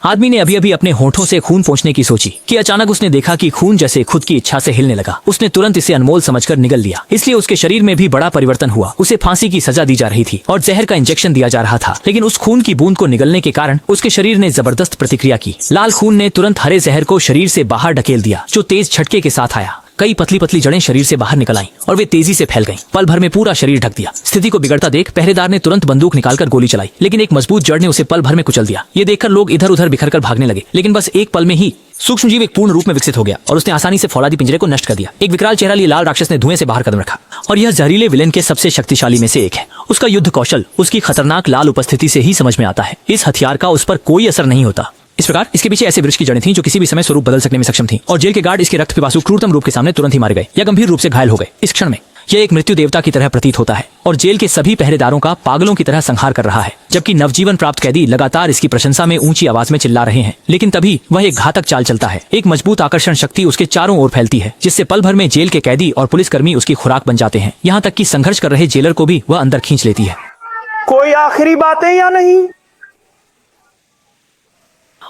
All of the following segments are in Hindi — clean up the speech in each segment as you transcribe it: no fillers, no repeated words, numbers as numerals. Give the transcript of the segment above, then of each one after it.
आदमी ने अभी अभी अपने होठों से खून पोंछने की सोची कि अचानक उसने देखा कि खून जैसे खुद की इच्छा से हिलने लगा। उसने तुरंत इसे अनमोल समझकर निगल लिया। इसलिए उसके शरीर में भी बड़ा परिवर्तन हुआ। उसे फांसी की सजा दी जा रही थी और जहर का इंजेक्शन दिया जा रहा था, लेकिन उस खून की बूंद को निगलने के कारण उसके शरीर ने जबरदस्त प्रतिक्रिया की। लाल खून ने तुरंत हरे जहर को शरीर से बाहर ढकेल दिया, जो तेज झटके के साथ आया। कई पतली पतली जड़ें शरीर से बाहर निकल आईं और वे तेजी से फैल गईं। पल भर में पूरा शरीर ढक दिया। स्थिति को बिगड़ता देख पहरेदार ने तुरंत बंदूक निकालकर गोली चलाई, लेकिन एक मजबूत जड़ ने उसे पल भर में कुचल दिया। ये देखकर लोग इधर उधर बिखरकर भागने लगे, लेकिन बस एक पल में ही सूक्ष्मजीव एक पूर्ण रूप में विकसित हो गया और उसने आसानी से फौलादी पिंजरे को नष्ट कर दिया। एक विकराल चेहरा लिए लाल राक्षस ने धुएं से बाहर कदम रखा और यह जहरीले विलेन के सबसे शक्तिशाली में से एक है। उसका युद्ध कौशल उसकी खतरनाक लाल उपस्थिति से ही समझ में आता है। इस हथियार का उस पर कोई असर नहीं होता। इस प्रकार इसके पीछे ऐसे वृक्ष की जड़ें थीं जो किसी भी समय स्वरूप बदल सकने में सक्षम थीं और जेल के गार्ड इसके रक्त पिपासु क्रूरतम रूप के सामने तुरंत ही मारे गए या गंभीर रूप से घायल हो गए। इस क्षण में यह एक मृत्यु देवता की तरह प्रतीत होता है और जेल के सभी पहरेदारों का पागलों की तरह संहार कर रहा है, जबकि नवजीवन प्राप्त कैदी लगातार इसकी प्रशंसा में ऊंची आवाज में चिल्ला रहे हैं। लेकिन तभी वह एक घातक चाल चलता है। एक मजबूत आकर्षण शक्ति उसके चारों ओर फैलती है, जिससे पल भर में जेल के कैदी और पुलिसकर्मी उसकी खुराक बन जाते हैं। यहाँ तक कि संघर्ष कर रहे जेलर को भी वह अंदर खींच लेती है। कोई आखिरी बातें या नहीं?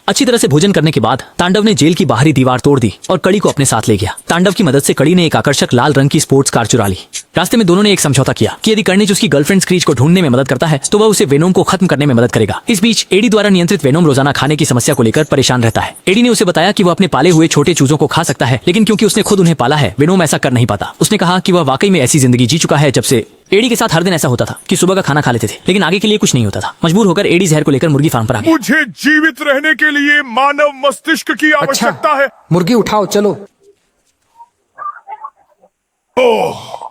अच्छी तरह से भोजन करने के बाद तांडव ने जेल की बाहरी दीवार तोड़ दी और कड़ी को अपने साथ ले गया। तांडव की मदद से कड़ी ने एक आकर्षक लाल रंग की स्पोर्ट्स कार चुरा ली। रास्ते में दोनों ने एक समझौता किया कि यदि कर्णिज उसकी गर्लफ्रेंड स्क्रीच को ढूंढने में मदद करता है तो वह उसे वेनोम को खत्म करने में मदद करेगा। इस बीच एडी द्वारा नियंत्रित वेनोम रोजाना खाने की समस्या को लेकर परेशान रहता है। एडी ने उसे बताया कि वह अपने पाले हुए छोटे चूजों को खा सकता है, लेकिन क्योंकि उसने खुद उन्हें पाला है, वेनोम ऐसा कर नहीं पाता। उसने कहा कि वह वाकई में ऐसी जिंदगी जी चुका है जब से एडी के साथ हर दिन ऐसा होता था कि सुबह का खाना खा लेते थे, लेकिन आगे के लिए कुछ नहीं होता था। मजबूर होकर एडी जहर को लेकर मुर्गी फार्म पर आ गया। मुझे जीवित रहने के लिए मानव मस्तिष्क की आवश्यकता है। मुर्गी उठाओ, चलो। ओह